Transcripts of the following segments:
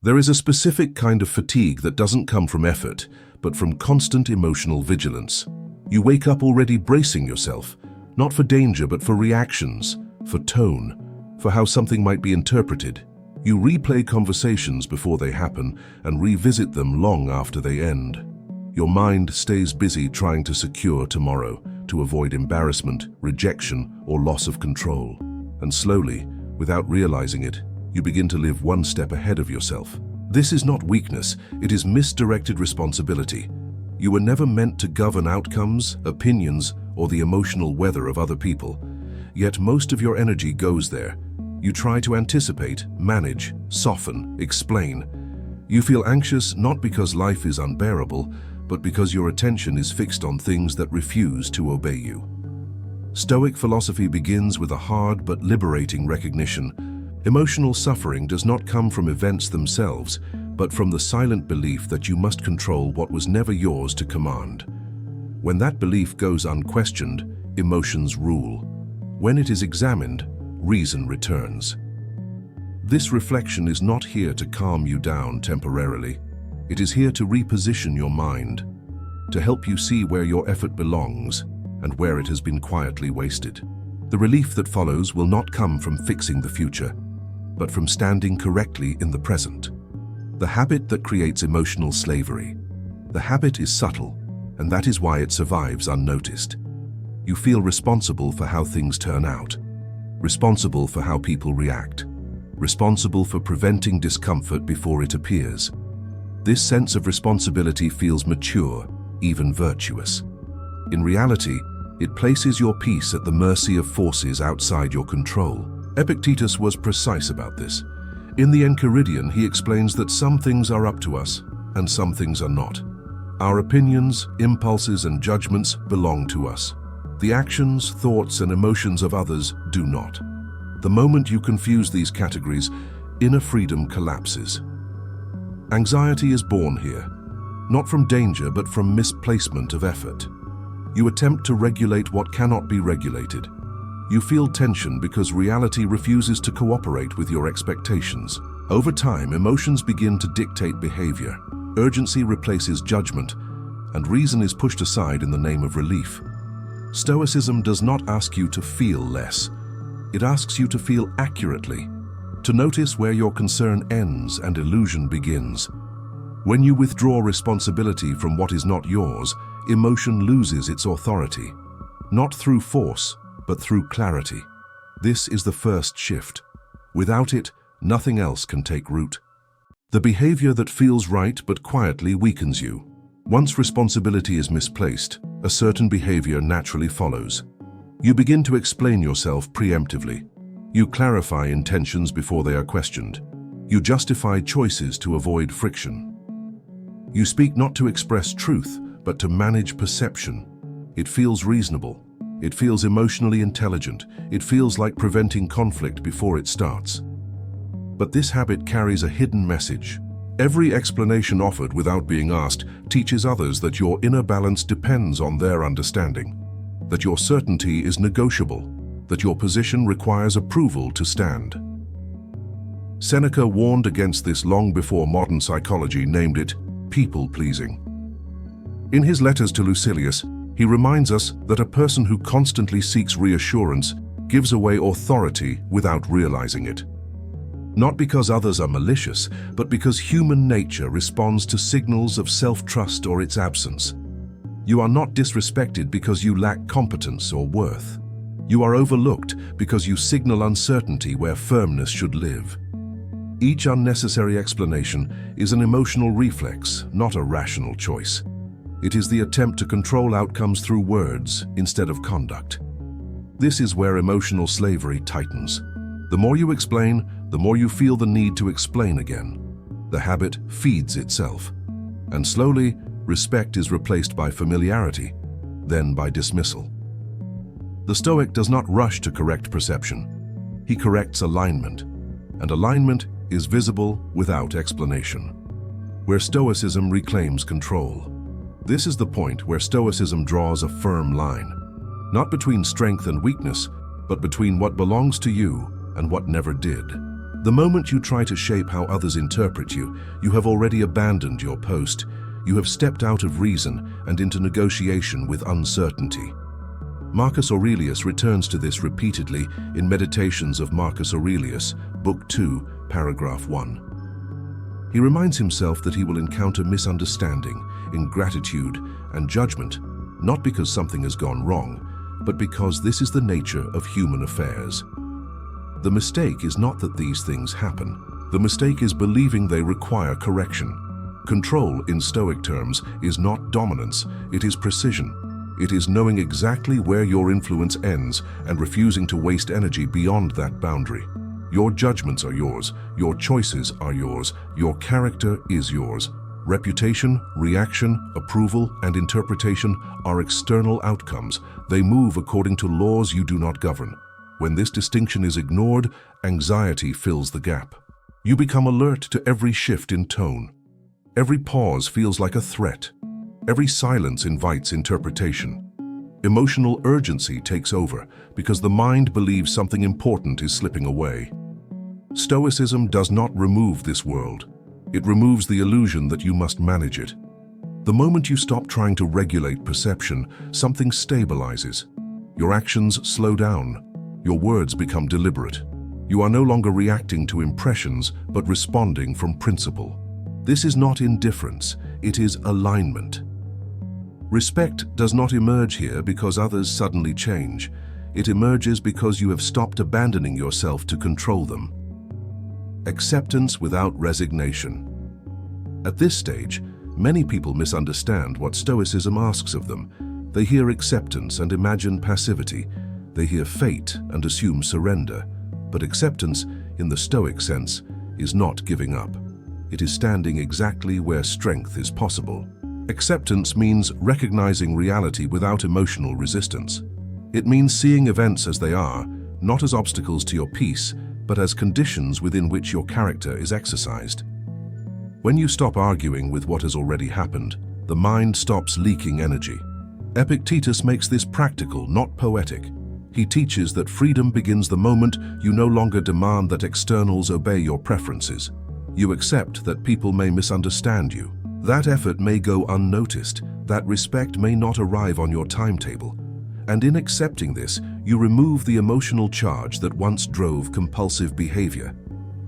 There is a specific kind of fatigue that doesn't come from effort, but from constant emotional vigilance. You wake up already bracing yourself, not for danger but for reactions, for tone, for how something might be interpreted. You replay conversations before they happen and revisit them long after they end. Your mind stays busy trying to secure tomorrow, to avoid embarrassment, rejection, or loss of control. And slowly, without realizing it, you begin to live one step ahead of yourself. This is not weakness, it is misdirected responsibility. You were never meant to govern outcomes, opinions, or the emotional weather of other people. Yet most of your energy goes there. You try to anticipate, manage, soften, explain. You feel anxious not because life is unbearable, but because your attention is fixed on things that refuse to obey you. Stoic philosophy begins with a hard but liberating recognition. Emotional suffering does not come from events themselves, but from the silent belief that you must control what was never yours to command. When that belief goes unquestioned, emotions rule. When it is examined, reason returns. This reflection is not here to calm you down temporarily. It is here to reposition your mind, to help you see where your effort belongs and where it has been quietly wasted. The relief that follows will not come from fixing the future, but from standing correctly in the present. The habit that creates emotional slavery. The habit is subtle, and that is why it survives unnoticed. You feel responsible for how things turn out, responsible for how people react, responsible for preventing discomfort before it appears. This sense of responsibility feels mature, even virtuous. In reality, it places your peace at the mercy of forces outside your control. Epictetus was precise about this. In the Enchiridion, he explains that some things are up to us, and some things are not. Our opinions, impulses, and judgments belong to us. The actions, thoughts, and emotions of others do not. The moment you confuse these categories, inner freedom collapses. Anxiety is born here, not from danger but from misplacement of effort. You attempt to regulate what cannot be regulated. You feel tension because reality refuses to cooperate with your expectations. Over time, emotions begin to dictate behavior. Urgency replaces judgment, and reason is pushed aside in the name of relief. Stoicism does not ask you to feel less. It asks you to feel accurately, to notice where your concern ends and illusion begins. When you withdraw responsibility from what is not yours, emotion loses its authority, not through force, but through clarity. This is the first shift. Without it, nothing else can take root. The behavior that feels right but quietly weakens you. Once responsibility is misplaced, a certain behavior naturally follows. You begin to explain yourself preemptively. You clarify intentions before they are questioned. You justify choices to avoid friction. You speak not to express truth, but to manage perception. It feels reasonable. It feels emotionally intelligent. It feels like preventing conflict before it starts. But this habit carries a hidden message. Every explanation offered without being asked teaches others that your inner balance depends on their understanding, that your certainty is negotiable, that your position requires approval to stand. Seneca warned against this long before modern psychology named it people-pleasing. In his letters to Lucilius, he reminds us that a person who constantly seeks reassurance gives away authority without realizing it. Not because others are malicious, but because human nature responds to signals of self-trust or its absence. You are not disrespected because you lack competence or worth. You are overlooked because you signal uncertainty where firmness should live. Each unnecessary explanation is an emotional reflex, not a rational choice. It is the attempt to control outcomes through words instead of conduct. This is where emotional slavery tightens. The more you explain, the more you feel the need to explain again. The habit feeds itself. And slowly, respect is replaced by familiarity, then by dismissal. The Stoic does not rush to correct perception. He corrects alignment, and alignment is visible without explanation. Where Stoicism reclaims control. This is the point where Stoicism draws a firm line, not between strength and weakness, but between what belongs to you and what never did. The moment you try to shape how others interpret you, you have already abandoned your post. You have stepped out of reason and into negotiation with uncertainty. Marcus Aurelius returns to this repeatedly in Meditations of Marcus Aurelius, Book 2, Paragraph 1. He reminds himself that he will encounter misunderstanding, ingratitude, and judgment, not because something has gone wrong, but because this is the nature of human affairs. The mistake is not that these things happen. The mistake is believing they require correction. Control, in Stoic terms, is not dominance, it is precision. It is knowing exactly where your influence ends and refusing to waste energy beyond that boundary. Your judgments are yours, your choices are yours, your character is yours. Reputation, reaction, approval, and interpretation are external outcomes. They move according to laws you do not govern. When this distinction is ignored, anxiety fills the gap. You become alert to every shift in tone. Every pause feels like a threat. Every silence invites interpretation. Emotional urgency takes over because the mind believes something important is slipping away. Stoicism does not remove this world. It removes the illusion that you must manage it. The moment you stop trying to regulate perception, something stabilizes. Your actions slow down. Your words become deliberate. You are no longer reacting to impressions, but responding from principle. This is not indifference, it is alignment. Respect does not emerge here because others suddenly change. It emerges because you have stopped abandoning yourself to control them. Acceptance without resignation. At this stage, many people misunderstand what Stoicism asks of them. They hear acceptance and imagine passivity. They hear fate and assume surrender. But acceptance, in the Stoic sense, is not giving up. It is standing exactly where strength is possible. Acceptance means recognizing reality without emotional resistance. It means seeing events as they are, not as obstacles to your peace, but as conditions within which your character is exercised. When you stop arguing with what has already happened, the mind stops leaking energy. Epictetus makes this practical, not poetic. He teaches that freedom begins the moment you no longer demand that externals obey your preferences. You accept that people may misunderstand you. That effort may go unnoticed, that respect may not arrive on your timetable. And in accepting this, you remove the emotional charge that once drove compulsive behavior.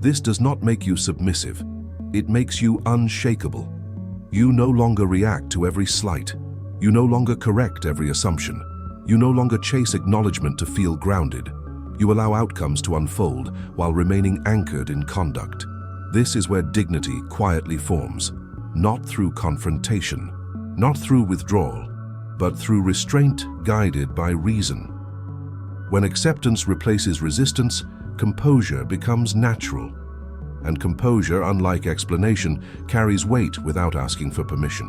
This does not make you submissive. It makes you unshakable. You no longer react to every slight. You no longer correct every assumption. You no longer chase acknowledgement to feel grounded. You allow outcomes to unfold while remaining anchored in conduct. This is where dignity quietly forms. Not through confrontation, not through withdrawal, but through restraint guided by reason. When acceptance replaces resistance, composure becomes natural. And composure, unlike explanation, carries weight without asking for permission.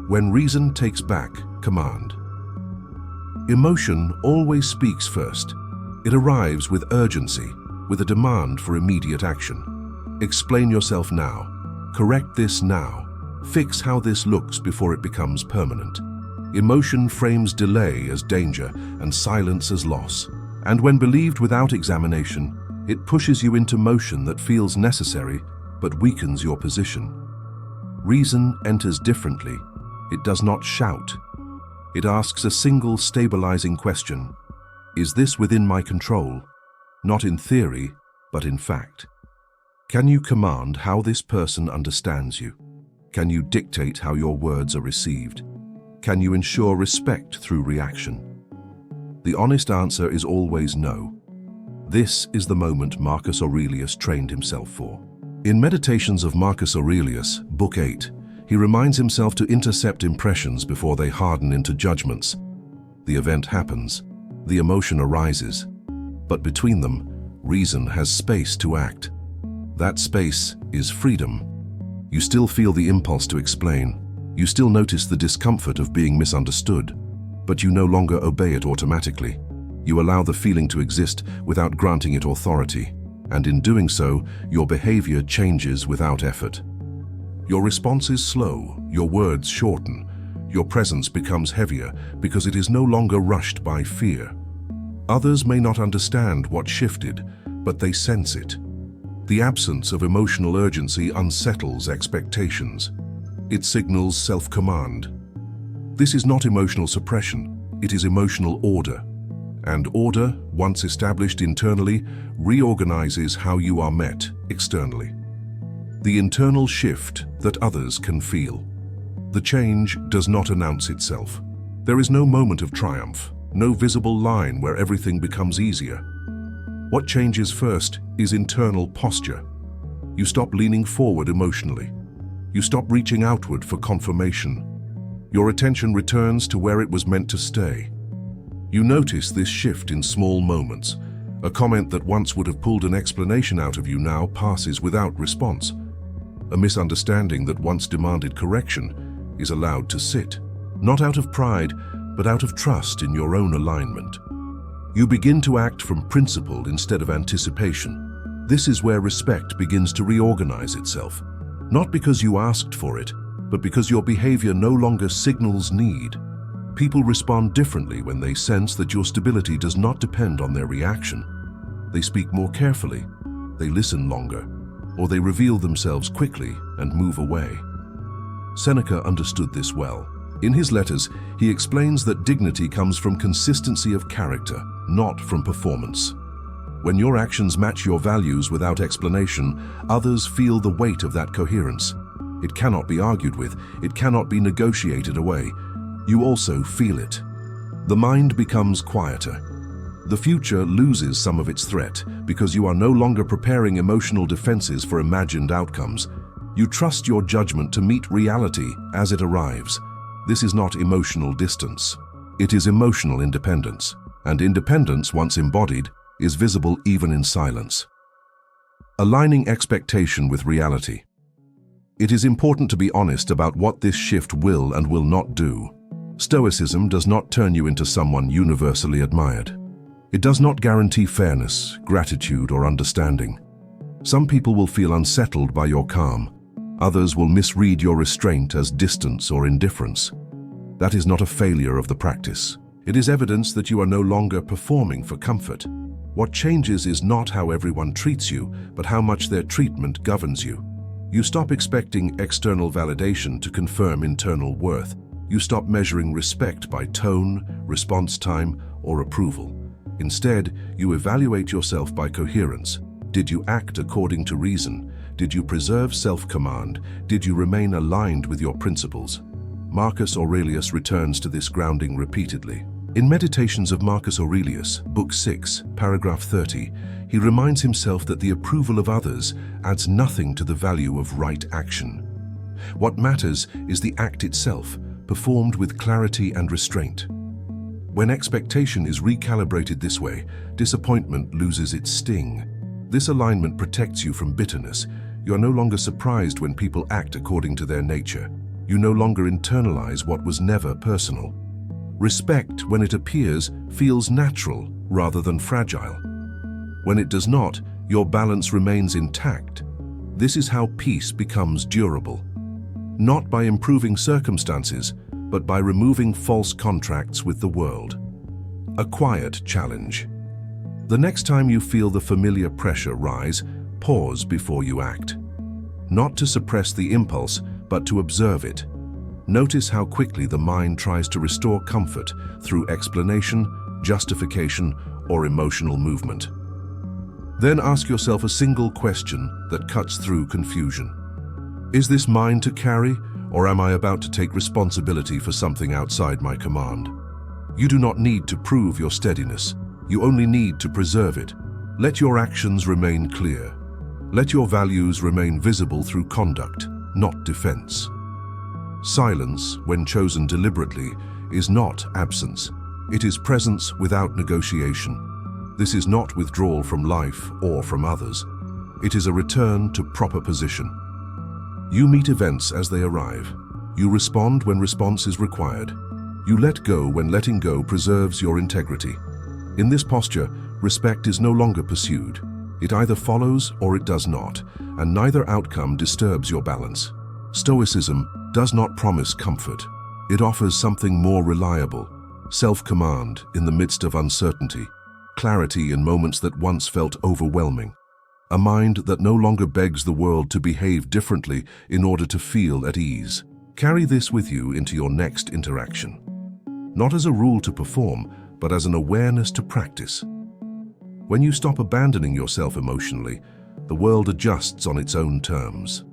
When reason takes back command. Emotion always speaks first. It arrives with urgency, with a demand for immediate action. Explain yourself now. Correct this now. Fix how this looks before it becomes permanent. Emotion frames delay as danger and silence as loss. And when believed without examination, it pushes you into motion that feels necessary but weakens your position. Reason enters differently. It does not shout. It asks a single stabilizing question. Is this within my control? Not in theory, but in fact. Can you command how this person understands you? Can you dictate how your words are received? Can you ensure respect through reaction? The honest answer is always no. This is the moment Marcus Aurelius trained himself for. In Meditations of Marcus Aurelius, Book 8, he reminds himself to intercept impressions before they harden into judgments. The event happens, the emotion arises, but between them, reason has space to act. That space is freedom. You still feel the impulse to explain. You still notice the discomfort of being misunderstood, but you no longer obey it automatically. You allow the feeling to exist without granting it authority, and in doing so, your behavior changes without effort. Your response is slow, your words shorten, your presence becomes heavier because it is no longer rushed by fear. Others may not understand what shifted, but they sense it. The absence of emotional urgency unsettles expectations. It signals self-command. This is not emotional suppression, it is emotional order. And order, once established internally, reorganizes how you are met externally. The internal shift that others can feel. The change does not announce itself. There is no moment of triumph, no visible line where everything becomes easier. What changes first is internal posture. You stop leaning forward emotionally. You stop reaching outward for confirmation. Your attention returns to where it was meant to stay. You notice this shift in small moments. A comment that once would have pulled an explanation out of you now passes without response. A misunderstanding that once demanded correction is allowed to sit, not out of pride, but out of trust in your own alignment. You begin to act from principle instead of anticipation. This is where respect begins to reorganize itself, not because you asked for it, but because your behavior no longer signals need. People respond differently when they sense that your stability does not depend on their reaction. They speak more carefully, they listen longer, or they reveal themselves quickly and move away. Seneca understood this well. In his letters, he explains that dignity comes from consistency of character, not from performance. When your actions match your values without explanation, others feel the weight of that coherence. It cannot be argued with, it cannot be negotiated away. You also feel it. The mind becomes quieter. The future loses some of its threat because you are no longer preparing emotional defenses for imagined outcomes. You trust your judgment to meet reality as it arrives. This is not emotional distance. It is emotional independence. And independence, once embodied, is visible even in silence. Aligning expectation with reality. It is important to be honest about what this shift will and will not do. Stoicism does not turn you into someone universally admired. It does not guarantee fairness, gratitude, or understanding. Some people will feel unsettled by your calm. Others will misread your restraint as distance or indifference. That is not a failure of the practice. It is evidence that you are no longer performing for comfort. What changes is not how everyone treats you, but how much their treatment governs you. You stop expecting external validation to confirm internal worth. You stop measuring respect by tone, response time, or approval. Instead, you evaluate yourself by coherence. Did you act according to reason? Did you preserve self-command? Did you remain aligned with your principles? Marcus Aurelius returns to this grounding repeatedly. In Meditations of Marcus Aurelius, Book 6, paragraph 30, he reminds himself that the approval of others adds nothing to the value of right action. What matters is the act itself, performed with clarity and restraint. When expectation is recalibrated this way, disappointment loses its sting. This alignment protects you from bitterness. You are no longer surprised when people act according to their nature. You no longer internalize what was never personal. Respect, when it appears, feels natural rather than fragile. When it does not, your balance remains intact. This is how peace becomes durable. Not by improving circumstances, but by removing false contracts with the world. A quiet challenge. The next time you feel the familiar pressure rise, pause before you act. Not to suppress the impulse, but to observe it. Notice how quickly the mind tries to restore comfort through explanation, justification, or emotional movement. Then ask yourself a single question that cuts through confusion. Is this mine to carry, or am I about to take responsibility for something outside my command? You do not need to prove your steadiness. You only need to preserve it. Let your actions remain clear. Let your values remain visible through conduct, not defense. Silence, when chosen deliberately, is not absence. It is presence without negotiation. This is not withdrawal from life or from others. It is a return to proper position. You meet events as they arrive. You respond when response is required. You let go when letting go preserves your integrity. In this posture, respect is no longer pursued. It either follows or it does not, and neither outcome disturbs your balance. Stoicism does not promise comfort. It offers something more reliable, self-command in the midst of uncertainty, clarity in moments that once felt overwhelming. a mind that no longer begs the world to behave differently in order to feel at ease. Carry this with you into your next interaction, not as a rule to perform, but as an awareness to practice. When you stop abandoning yourself emotionally, the world adjusts on its own terms.